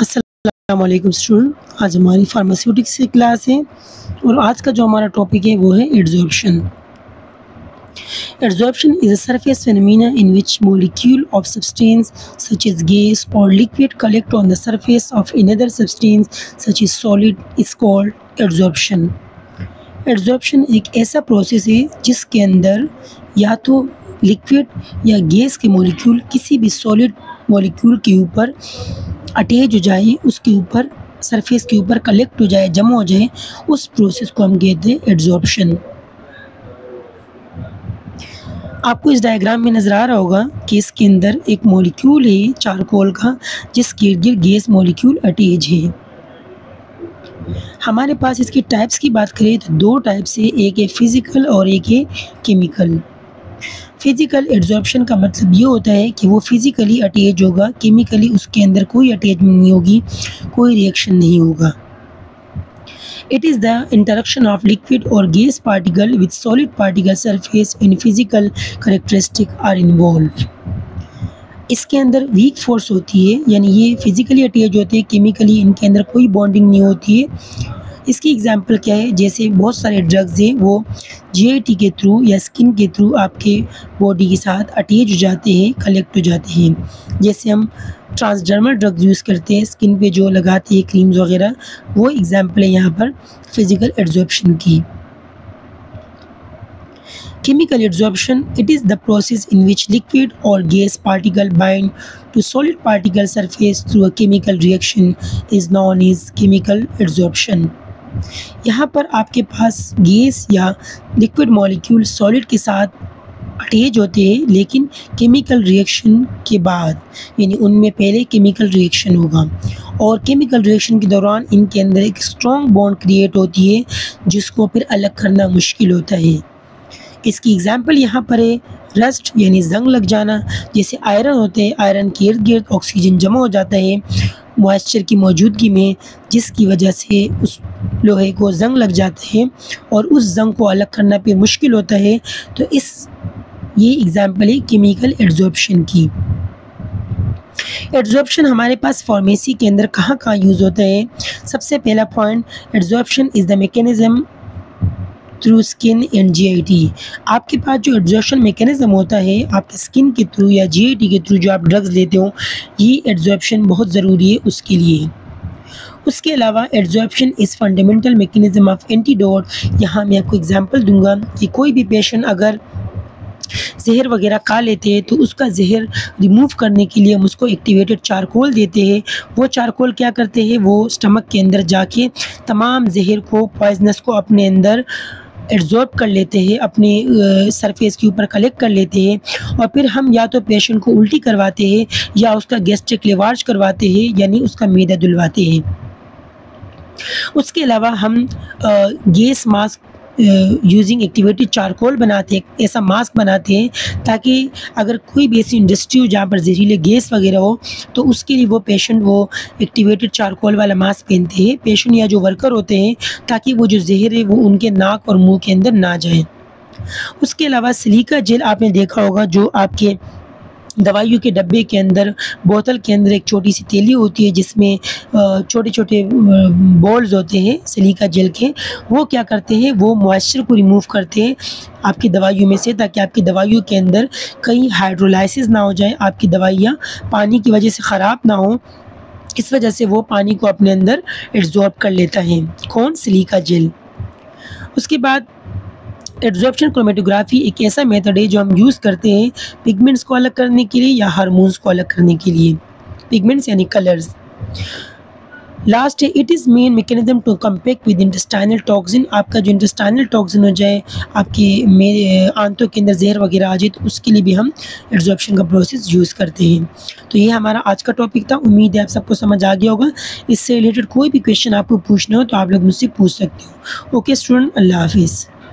अस्सलाम वालेकुम स्टूडेंट। आज हमारी फार्मास्यूटिक्स की क्लास है और आज का जो हमारा टॉपिक है वो है adsorption. Adsorption is a surface phenomena in which molecule of substance such as gas और liquid collect on the surface of another substance such as solid is called adsorption. Adsorption एक ऐसा प्रोसेस है जिसके अंदर या तो लिक्विड या gas के मॉलिक्यूल किसी भी सॉलिड मॉलिक्यूल के ऊपर अटैच हो जाए, उसके ऊपर सरफेस के ऊपर कलेक्ट हो जाए, जमा हो जाए, उस प्रोसेस को हम कहते हैं एड्सॉर्प्शन। आपको इस डायग्राम में नज़र आ रहा होगा कि इसके अंदर एक मॉलिक्यूल है चारकोल का, जिसके इर्द गिर्द गैस मॉलिक्यूल अटैच है। हमारे पास इसकी टाइप्स की बात करें तो दो टाइप्स है, एक है फिज़िकल और एक है केमिकल। फिज़िकल एड्सॉर्प्शन का मतलब ये होता है कि वो फिज़िकली अटैच होगा, केमिकली उसके अंदर कोई अटैचमेंट नहीं होगी, कोई रिएक्शन नहीं होगा। It is the interaction of liquid और gas particle with solid particle surface in physical characteristic are involve. इसके अंदर वीक फोर्स होती है, यानी ये फिज़िकली अटैच होते हैं, केमिकली इनके अंदर कोई बॉन्डिंग नहीं होती है। इसकी एग्जांपल क्या है, जैसे बहुत सारे ड्रग्स हैं वो जीआईटी के थ्रू या स्किन के थ्रू आपके बॉडी के साथ अटैच हो जाते हैं, कलेक्ट हो जाते हैं। जैसे हम ट्रांसडर्मल ड्रग्स यूज़ करते हैं स्किन पे जो लगाते हैं क्रीम्स वगैरह, वो एग्जांपल है यहाँ पर फिज़िकल एड्सॉर्प्शन की। Chemical absorption, it is the process in which liquid or gas particle bind to solid particle surface through a chemical reaction is known as chemical absorption। यहाँ पर आपके पास गैस या लिक्विड मॉलिक्यूल सॉलिड के साथ attach होते हैं, लेकिन chemical reaction के बाद, यानी उनमें पहले केमिकल रिएक्शन होगा और केमिकल रिएक्शन के दौरान इनके अंदर एक स्ट्रॉन्ग बॉन्ड क्रिएट होती है जिसको फिर अलग करना मुश्किल होता है। इसकी एग्जांपल यहाँ पर है रस्ट, यानी जंग लग जाना। जैसे आयरन होते हैं, आयरन के इर्द गिर्द ऑक्सीजन जमा हो जाता है मॉइस्चर की मौजूदगी में, जिसकी वजह से उस लोहे को जंग लग जाते हैं और उस जंग को अलग करना भी मुश्किल होता है। तो ये एग्जांपल है केमिकल एड्सॉर्प्शन की। एड्सॉर्प्शन हमारे पास फार्मेसी के अंदर कहाँ कहाँ यूज़ होता है। सबसे पहला point, adsorption is the mechanism through skin and GIT. आपके पास जो एड्सॉर्प्शन मैकेनिज्म होता है आपके स्किन के थ्रू या जीआईटी के थ्रू जो आप ड्रग्स लेते हो, ये एड्सॉर्प्शन बहुत ज़रूरी है उसके लिए। उसके अलावा adsorption is fundamental mechanism of antidote. यहाँ मैं आपको एग्जांपल दूंगा कि कोई भी पेशेंट अगर जहर वगैरह खा लेते हैं तो उसका जहर रिमूव करने के लिए हम उसको एक्टिवेटेड चारकोल देते हैं। वो चारकोल क्या करते हैं, वो स्टमक के अंदर जाके तमाम जहर को, पॉइजनस को अपने अंदर एब्जॉर्ब कर लेते हैं, अपने सरफेस के ऊपर कलेक्ट कर लेते हैं और फिर हम या तो पेशेंट को उल्टी करवाते हैं या उसका गैस्ट्रिक लेवार्ज करवाते हैं, यानी उसका मैदा धुलवाते हैं। उसके अलावा हम gas mask using activated charcoal बनाते हैं, ऐसा मास्क बनाते हैं ताकि अगर कोई भी ऐसी इंडस्ट्री हो जहाँ पर जहरीले गैस वगैरह हो तो उसके लिए वो पेशेंट वो एक्टिवेटेड चारकोल वाला मास्क पहनते हैं, पेशेंट या जो वर्कर होते हैं, ताकि वो जो जहर है वो उनके नाक और मुंह के अंदर ना जाए। उसके अलावा सिलिका जेल आपने देखा होगा, जो आपके दवाइयों के डब्बे के अंदर, बोतल के अंदर एक छोटी सी थैली होती है जिसमें छोटे छोटे बॉल्स होते हैं सिलिका जेल के। वो क्या करते हैं, वो मॉइस्चर को रिमूव करते हैं आपकी दवाइयों में से, ताकि आपकी दवाइयों के अंदर कहीं हाइड्रोलाइसिस ना हो जाए, आपकी दवाइयाँ पानी की वजह से ख़राब ना हो। इस वजह से वो पानी को अपने अंदर एब्जॉर्ब कर लेता है, कौन, सिलिका जेल। उसके बाद एड्सॉर्प्शन क्रोमेटोग्राफी एक ऐसा मेथड है जो हम यूज़ करते हैं पिगमेंट्स को अलग करने के लिए या हार्मोन्स को अलग करने के लिए। पिगमेंट्स यानी कलर्स। लास्ट है, it is main mechanism to compact with intestinal toxin. आपका जो इंटेस्टाइनल टॉक्सिन हो जाए, आपके आंतों के अंदर जहर वगैरह आ जाए, तो उसके लिए भी हम एड्सॉर्प्शन का प्रोसेस यूज़ करते हैं। तो ये हमारा आज का टॉपिक था। उम्मीद है आप सबको समझ आ गया होगा। इससे रिलेटेड कोई भी क्वेश्चन आपको पूछना हो तो आप लोग मुझसे पूछ सकते हो। ओके स्टूडेंट, अल्लाह हाफिज़।